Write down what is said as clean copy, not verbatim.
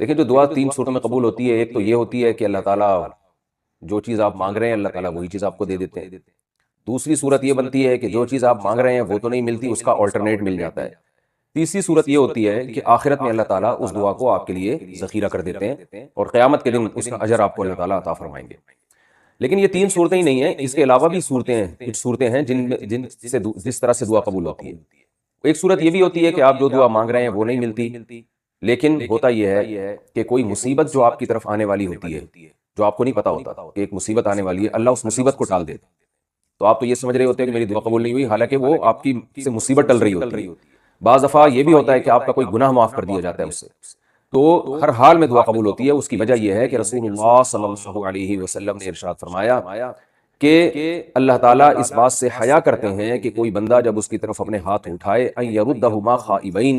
دیکھیں جو دعا 3 صورتوں میں قبول ہوتی ہے، ایک تو یہ ہوتی ہے کہ اللہ تعالیٰ جو چیز آپ مانگ رہے ہیں اللہ تعالیٰ وہی چیز آپ کو دے دیتے ہیں۔ دوسری صورت یہ بنتی ہے کہ جو چیز آپ مانگ رہے ہیں وہ تو نہیں ملتی، اس کا آلٹرنیٹ مل جاتا ہے۔ تیسری صورت یہ ہوتی ہے کہ آخرت میں اللہ تعالیٰ اس دعا کو آپ کے لیے ذخیرہ کر دیتے ہیں اور قیامت کے دن اس کا اجر آپ کو اللہ تعالیٰ عطا فرمائیں گے۔ لیکن یہ 3 صورتیں ہی نہیں ہیں، اس کے علاوہ بھی صورتیں ہیں، کچھ صورتیں ہیں جس طرح سے دعا قبول ہوتی ہے۔ ایک صورت یہ بھی ہوتی ہے کہ آپ جو دعا مانگ رہے ہیں وہ نہیں ملتی، لیکن ہوتا یہ ہے کہ کوئی مصیبت جو آپ کی طرف آنے والی ہوتی ہے، جو آپ کو نہیں پتا ہوتا کہ ایک مصیبت آنے والی ہے، اللہ اس مصیبت کو ٹال دیتا، تو آپ تو یہ سمجھ رہے ہوتے ہیں کہ میری دعا قبول نہیں ہوئی، حالانکہ وہ آپ کی سے مصیبت ٹل رہی ہوتی ہے۔ بعض دفعہ یہ بھی ہوتا ہے کہ آپ کا کوئی گناہ معاف کر دیا جاتا ہے اس سے، تو ہر حال میں دعا قبول ہوتی ہے۔ اس کی وجہ یہ ہے کہ رسول اللہ صلی اللہ علیہ وسلم نے ارشاد فرمایا کہ اللہ تعالیٰ اس بات سے حیا کرتے ہیں کہ کوئی بندہ جب اس کی طرف اپنے ہاتھ اٹھائے ان یردہما خائبین،